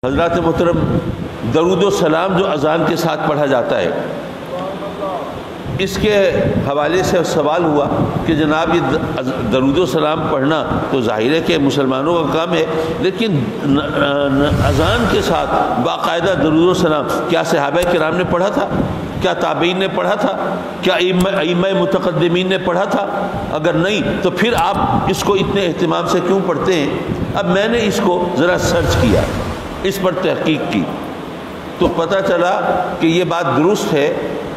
حضرات محترم، درود و سلام جو اذان کے ساتھ پڑھا جاتا ہے، اس کے حوالے سے سوال ہوا کہ جناب یہ درود و سلام پڑھنا تو ظاہر ہے کہ مسلمانوں کا کام ہے، لیکن اذان کے ساتھ باقاعدہ درود و سلام کیا صحابہ کرام نے پڑھا تھا؟ کیا تابعین نے پڑھا تھا؟ کیا ائمہ متقدمین نے پڑھا تھا؟ اگر نہیں تو پھر آپ اس کو اتنے اہتمام سے کیوں پڑھتے ہیں؟ اب میں نے اس کو ذرا سرچ کیا، اس پر تحقیق کی، تو پتہ چلا کہ یہ بات درست ہے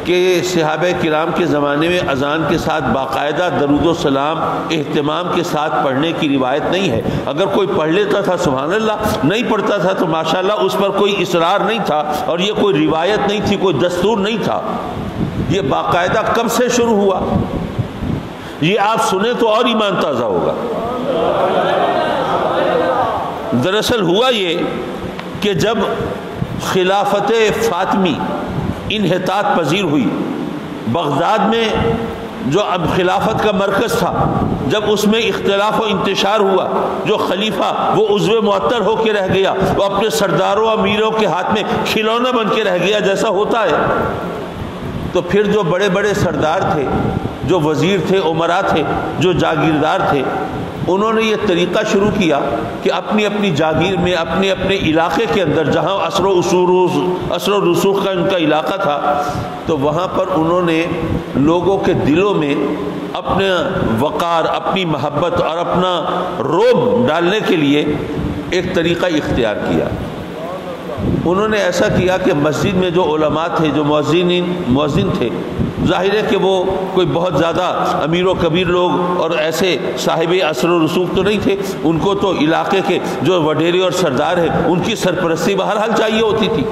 کہ صحابہ کرام کے زمانے میں اذان کے ساتھ باقاعدہ درود و سلام اہتمام کے ساتھ پڑھنے کی روایت نہیں ہے۔ اگر کوئی پڑھ لیتا تھا سبحان اللہ، نہیں پڑھتا تھا تو ماشاءاللہ اس پر کوئی اصرار نہیں تھا، اور یہ کوئی روایت نہیں تھی، کوئی دستور نہیں تھا۔ یہ باقاعدہ کب سے شروع ہوا؟ یہ آپ سنیں تو اور ایمان تازہ ہوگا۔ دراصل ہوا یہ کہ جب خلافت فاطمی انحطاط پذیر ہوئی، بغداد میں جو اب خلافت کا مرکز تھا، جب اس میں اختلاف و انتشار ہوا، جو خلیفہ وہ عضو معطر ہو کے رہ گیا، وہ اپنے سرداروں امیروں کے ہاتھ میں کھلونا بن کے رہ گیا جیسا ہوتا ہے، تو پھر جو بڑے بڑے سردار تھے، جو وزیر تھے، امراء تھے، جو جاگیردار تھے، انہوں نے یہ طریقہ شروع کیا کہ اپنی اپنی جاگیر میں، اپنے اپنے علاقے کے اندر جہاں اثر و رسوخ کا ان کا علاقہ تھا، تو وہاں پر انہوں نے لوگوں کے دلوں میں اپنے وقار، اپنی محبت اور اپنا رعب ڈالنے کے لیے ایک طریقہ اختیار کیا۔ انہوں نے ایسا کیا کہ مسجد میں جو علماء تھے، جو مؤذن تھے، ظاہر ہے کہ وہ کوئی بہت زیادہ امیر و کبیر لوگ اور ایسے صاحب اثر و رسوخ تو نہیں تھے، ان کو تو علاقے کے جو وڈیرے اور سردار ہیں ان کی سرپرستی بہرحال چاہیے ہوتی تھی۔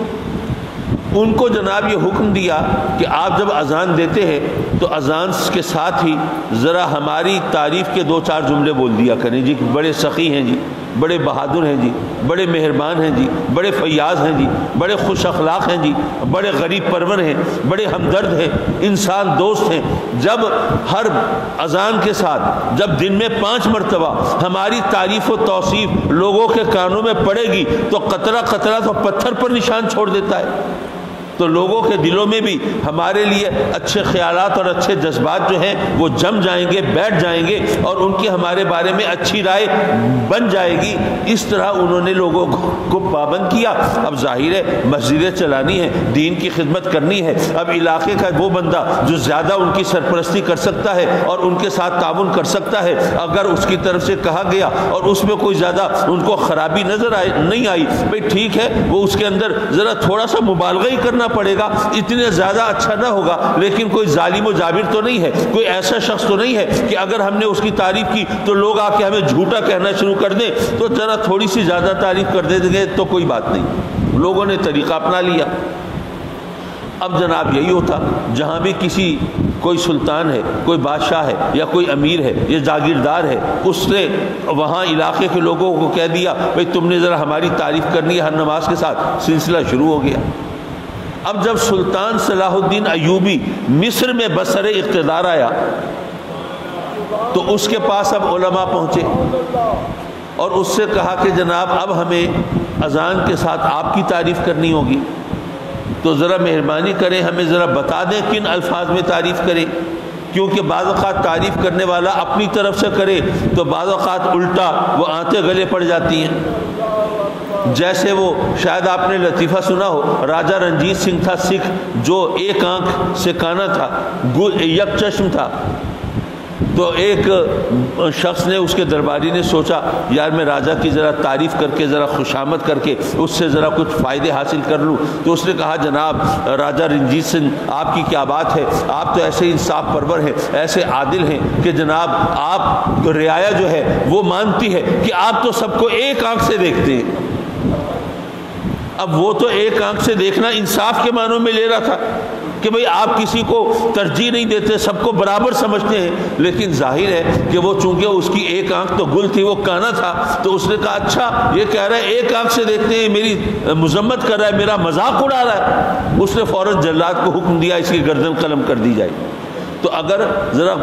ان کو جناب یہ حکم دیا کہ آپ جب اذان دیتے ہیں تو اذان کے ساتھ ہی ذرا ہماری تعریف کے دو چار جملے بول دیا کریں جی، بڑے سخی ہیں جی، بڑے بہادر ہیں جی، بڑے مہربان ہیں جی، بڑے فیاض ہیں جی، بڑے خوش اخلاق ہیں جی، بڑے غریب پرور ہیں، بڑے ہمدرد ہیں، انسان دوست ہیں۔ جب ہر اذان کے ساتھ جب دن میں 5 مرتبہ ہماری تعریف و توصیف لوگوں کے کانوں میں پڑے گی تو قطرہ قطرہ تو پتھر پر نشان چھوڑ دیتا ہے، تو لوگوں کے دلوں میں بھی ہمارے لیے اچھے خیالات اور اچھے جذبات جو ہیں وہ جم جائیں گے، بیٹھ جائیں گے، اور ان کی ہمارے بارے میں اچھی رائے بن جائے گی۔ اس طرح انہوں نے لوگوں کو پابند کیا۔ اب ظاہر ہے مسجدیں چلانی ہے، دین کی خدمت کرنی ہے، اب علاقے کا وہ بندہ جو زیادہ ان کی سرپرستی کر سکتا ہے اور ان کے ساتھ تعاون کر سکتا ہے، اگر اس کی طرف سے کہا گیا اور اس میں کوئی زیادہ ان کو خرابی نظر نہیں آئی، بھئی ٹھیک ہے، وہ اس کے اندر ذرا تھوڑا سا مبالغہ ہی کرنا پڑے گا، اتنے زیادہ اچھا نہ ہوگا، لیکن کوئی ظالم و جابر تو نہیں ہے، کوئی ایسا شخص تو نہیں ہے کہ اگر ہم نے اس کی تعریف کی تو لوگ آ کے ہمیں جھوٹا کہنا شروع کر دیں، تو ذرا تھوڑی سی زیادہ تعریف کر دیں گے تو کوئی بات نہیں۔ لوگوں نے طریقہ اپنا لیا۔ اب جناب یہی ہوتا، جہاں بھی کوئی سلطان ہے، کوئی بادشاہ ہے، یا کوئی امیر ہے، یا جاگیردار ہے، اس نے وہاں علاقے کے لوگوں کو کہہ دیا بھئی تم نے ذرا ہماری تعریف کرنی ہے ہر نماز کے ساتھ، سلسلہ شروع ہو گیا۔ اب جب سلطان صلاح الدین ایوبی مصر میں بسر اقتدار آیا تو اس کے پاس اب علماء پہنچے اور اس سے کہا کہ جناب اب ہمیں اذان کے ساتھ آپ کی تعریف کرنی ہوگی، تو ذرا مہربانی کریں ہمیں ذرا بتا دیں کن الفاظ میں تعریف کریں، کیونکہ بعض اوقات تعریف کرنے والا اپنی طرف سے کرے تو بعض اوقات الٹا وہ آنتیں گلے پڑ جاتی ہیں۔ جیسے وہ شاید آپ نے لطیفہ سنا ہو، راجہ رنجیت سنگھ تھا سکھ، جو ایک آنکھ سے کانا تھا، یک چشم تھا، تو ایک شخص نے، اس کے درباری نے سوچا یار میں راجہ کی ذرا تعریف کر کے، ذرا خوشامد کر کے اس سے ذرا کچھ فائدے حاصل کر لوں، تو اس نے کہا جناب راجہ رنجیت سنگھ آپ کی کیا بات ہے، آپ تو ایسے انصاف پرور ہیں، ایسے عادل ہیں کہ جناب آپ رعایا جو ہے وہ مانتی ہے کہ آپ تو سب کو ایک آنکھ سے دیکھتے ہیں۔ اب وہ تو ایک آنکھ سے دیکھنا انصاف کے معنوں میں لے رہا تھا کہ بھئی آپ کسی کو ترجیح نہیں دیتے، سب کو برابر سمجھتے ہیں، لیکن ظاہر ہے کہ وہ چونکہ اس کی ایک آنکھ تو گل تھی، وہ کانا تھا، تو اس نے کہا اچھا یہ کہہ رہا ہے ایک آنکھ سے دیکھتے ہیں، میری مذمت کر رہا ہے، میرا مذاق اڑا رہا ہے۔ اس نے فوراً جلاد کو حکم دیا اس کی گردن قلم کر دی جائے۔ تو اگر ذرا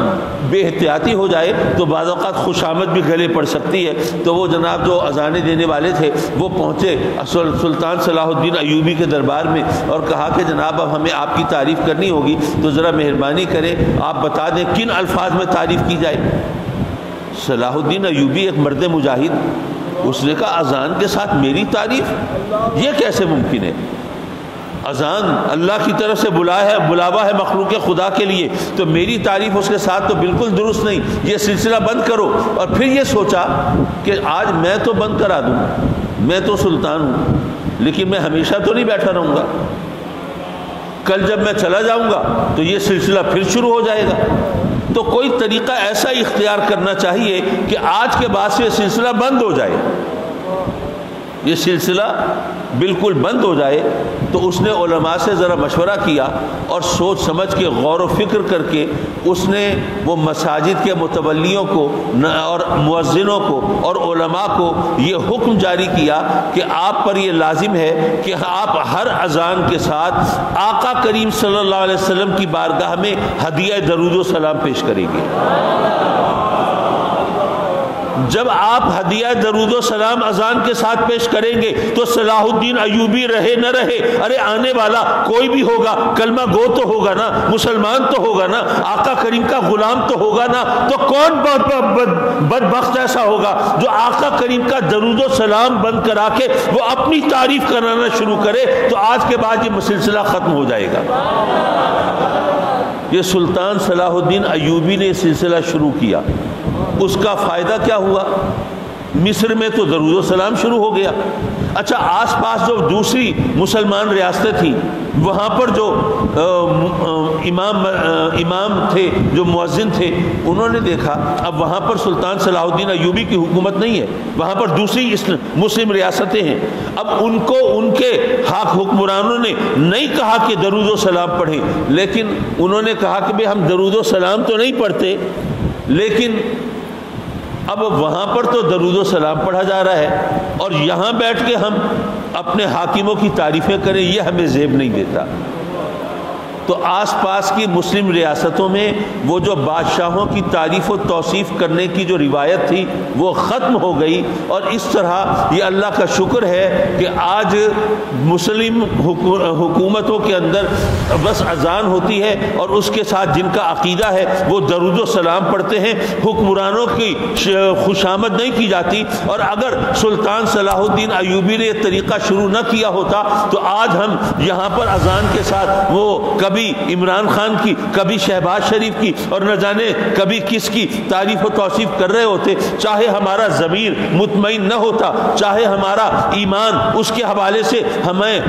بے احتیاطی ہو جائے تو بعض اوقات خوشامد بھی گلے پڑ سکتی ہے. تو وہ جناب جو اذانیں دینے والے تھے وہ پہنچے سلطان صلاح الدین ایوبی کے دربار میں اور کہا کہ جناب اب ہمیں آپ کی تعریف کرنی ہوگی تو ذرا مہربانی کریں آپ بتا دیں کن الفاظ میں تعریف کی جائے. صلاح الدین ایوبی ایک مرد مجاہد, اس نے کہا اذان کے ساتھ میری تعریف, یہ کیسے ممکن ہے؟ اذان اللہ کی طرف سے بلاوا ہے مخلوق خدا کے لیے, تو میری تعریف اس کے ساتھ تو بالکل درست نہیں, یہ سلسلہ بند کرو. اور پھر یہ سوچا کہ آج میں تو بند کرا دوں, میں تو سلطان ہوں, لیکن میں ہمیشہ تو نہیں بیٹھا رہوں گا. کل جب میں چلا جاؤں گا تو یہ سلسلہ پھر شروع ہو جائے گا. تو کوئی طریقہ ایسا اختیار کرنا چاہیے کہ آج کے بعد سے یہ سلسلہ بند ہو جائے, یہ سلسلہ بالکل بند ہو جائے. تو اس نے علماء سے ذرا مشورہ کیا اور سوچ سمجھ کے غور و فکر کر کے اس نے وہ مساجد کے متولیوں کو اور مؤذنوں کو اور علماء کو یہ حکم جاری کیا کہ آپ پر یہ لازم ہے کہ آپ ہر اذان کے ساتھ آقا کریم صلی اللہ علیہ وسلم کی بارگاہ میں ہدیہ درود و سلام پیش کریں گے. جب آپ ہدیہ درود و سلام اذان کے ساتھ پیش کریں گے تو صلاح الدین ایوبی رہے نہ رہے, ارے آنے والا کوئی بھی ہوگا, کلمہ گو تو ہوگا نا, مسلمان تو ہوگا نا, آقا کریم کا غلام تو ہوگا نا, تو کون بدبخت ایسا ہوگا جو آقا کریم کا درود و سلام بند کرا کے وہ اپنی تعریف کرانا شروع کرے. تو آج کے بعد یہ سلسلہ ختم ہو جائے گا. یہ سلطان صلاح الدین ایوبی نے سلسلہ شروع کیا. اس کا فائدہ کیا ہوا؟ مصر میں تو درود و سلام شروع ہو گیا. اچھا, آس پاس جو دوسری مسلمان ریاستیں تھیں وہاں پر جو امام تھے, جو مؤذن تھے, انہوں نے دیکھا اب وہاں پر سلطان صلاح الدین ایوبی کی حکومت نہیں ہے, وہاں پر دوسری مسلم ریاستیں ہیں. اب ان کو ان کے حکمرانوں نے نہیں کہا کہ درود و سلام پڑھیں, لیکن انہوں نے کہا کہ بھئی ہم درود و سلام تو نہیں پڑھتے, لیکن اب وہاں پر تو درود و سلام پڑھا جا رہا ہے اور یہاں بیٹھ کے ہم اپنے حاکموں کی تعریفیں کریں, یہ ہمیں زیب نہیں دیتا. تو آس پاس کی مسلم ریاستوں میں وہ جو بادشاہوں کی تعریف و توصیف کرنے کی جو روایت تھی وہ ختم ہو گئی. اور اس طرح یہ اللہ کا شکر ہے کہ آج مسلم حکومتوں کے اندر بس اذان ہوتی ہے اور اس کے ساتھ جن کا عقیدہ ہے وہ درود و سلام پڑھتے ہیں, حکمرانوں کی خوشامد نہیں کی جاتی. اور اگر سلطان صلاح الدین ایوبی نے یہ طریقہ شروع نہ کیا ہوتا تو آج ہم یہاں پر اذان کے ساتھ وہ کبھی عمران خان کی, کبھی شہباز شریف کی اور نہ جانے کبھی کس کی تعریف و توصیف کر رہے ہوتے. چاہے ہمارا ضمیر مطمئن نہ ہوتا, چاہے ہمارا ایمان اس کے حوالے سے ہمیں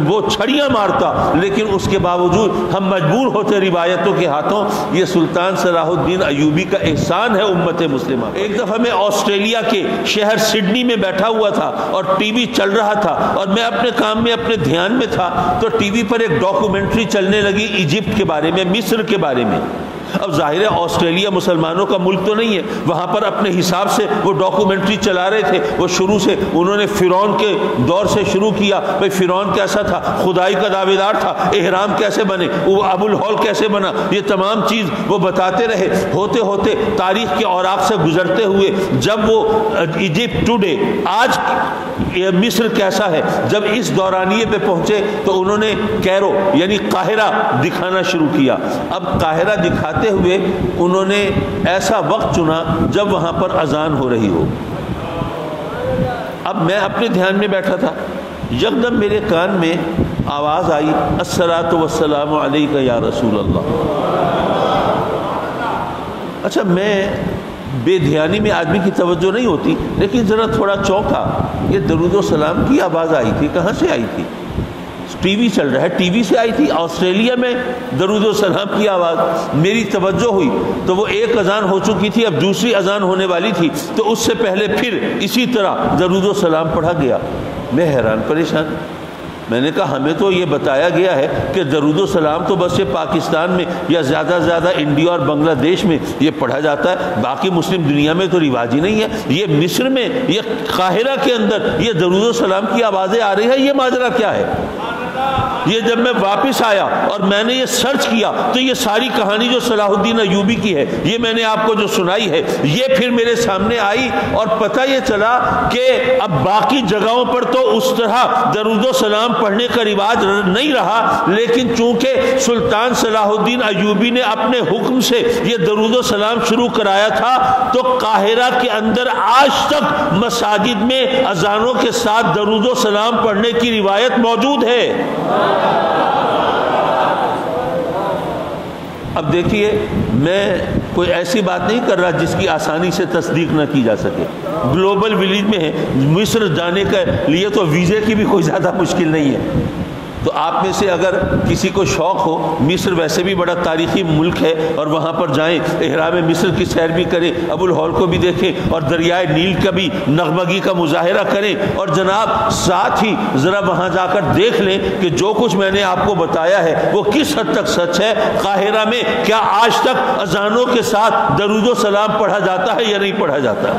وہ چھڑیاں مارتا, لیکن اس کے باوجود ہم مجبور ہوتے روایتوں کے ہاتھوں. یہ سلطان صلاح الدین ایوبی کا احسان ہے امت مسلمہ. ایک دفعہ میں آسٹریلیا کے شہر سڈنی میں بیٹھا ہوا تھا اور ٹی وی چل رہا تھا اور میں اپنے کام میں اپنے دھیان میں تھا, تو ٹی وی پر ایک ڈاکومنٹری چلنے لگی ایجپٹ کے بارے میں, مصر کے بارے میں. اب ظاہر ہے آسٹریلیا مسلمانوں کا ملک تو نہیں ہے, وہاں پر اپنے حساب سے وہ ڈاکومنٹری چلا رہے تھے. وہ شروع سے انہوں نے فرعون کے دور سے شروع کیا, بھئی فرعون کیسا تھا, خدائی کا دعویدار تھا, احرام کیسے بنے, وہ ابو الہول کیسے بنا, یہ تمام چیز وہ بتاتے رہے. ہوتے ہوتے تاریخ کے اوراق سے گزرتے ہوئے جب وہ ایجپٹ ٹوڈے, آج مصر کیسا ہے, جب اس دورانیے پہ پہنچے تو انہوں نے کیرو یعنی قاہرہ دکھانا شروع کیا. اب قاہرہ دکھاتے ہوئے انہوں نے ایسا وقت چنا جب وہاں پر اذان ہو رہی ہو. اب میں اپنے دھیان میں بیٹھا تھا, یکدم میرے کان میں آواز آئی, الصلاۃ والسلام علیک یا رسول اللہ. اچھا, میں بے دھیانی میں آدمی کی توجہ نہیں ہوتی, لیکن ذرا تھوڑا چونکا. یہ درود و سلام کی آواز آئی تھی, کہاں سے آئی تھی؟ ٹی وی چل رہا ہے, ٹی وی سے آئی تھی. آسٹریلیا میں درود و سلام کی آواز. میری توجہ ہوئی تو وہ ایک اذان ہو چکی تھی, اب دوسری اذان ہونے والی تھی, تو اس سے پہلے پھر اسی طرح درود و سلام پڑھا گیا. میں حیران پریشان. میں نے کہا ہمیں تو یہ بتایا گیا ہے کہ درود و سلام تو بس یہ پاکستان میں یا زیادہ سے زیادہ انڈیا اور بنگلہ دیش میں یہ پڑھا جاتا ہے, باقی مسلم دنیا میں تو رواج ہی نہیں ہے. یہ مصر میں, یہ قاہرہ کے اندر یہ درود و سلام کی آوازیں آ رہی ہے, یہ ماجرا کیا ہے؟ یہ جب میں واپس آیا اور میں نے یہ سرچ کیا تو یہ ساری کہانی جو صلاح الدین ایوبی کی ہے، یہ میں نے آپ کو جو سنائی ہے، یہ پھر میرے سامنے آئی اور پتہ یہ چلا کہ اب باقی جگہوں پر تو اس طرح درود و سلام پڑھنے کا رواج نہیں رہا، لیکن چونکہ سلطان صلاح الدین ایوبی نے اپنے حکم سے یہ درود و سلام شروع کرایا تھا، تو قاہرہ کے اندر آج تک مساجد میں اذانوں کے ساتھ درود و سلام پڑھنے کی روایت موجود ہے۔ اب دیکھیے، میں کوئی ایسی بات نہیں کر رہا جس کی آسانی سے تصدیق نہ کی جا سکے۔ گلوبل ولیج میں ہے، مصر جانے کے لیے تو ویزے کی بھی کوئی زیادہ مشکل نہیں ہے۔ تو آپ میں سے اگر کسی کو شوق ہو، مصر ویسے بھی بڑا تاریخی ملک ہے، اور وہاں پر جائیں، احرام مصر کی سیر بھی کریں، ابو الہول کو بھی دیکھیں، اور دریائے نیل کا بھی نغمگی کا مظاہرہ کریں، اور جناب ساتھ ہی ذرا وہاں جا کر دیکھ لیں کہ جو کچھ میں نے آپ کو بتایا ہے وہ کس حد تک سچ ہے۔ قاہرہ میں کیا آج تک اذانوں کے ساتھ درود و سلام پڑھا جاتا ہے یا نہیں پڑھا جاتا؟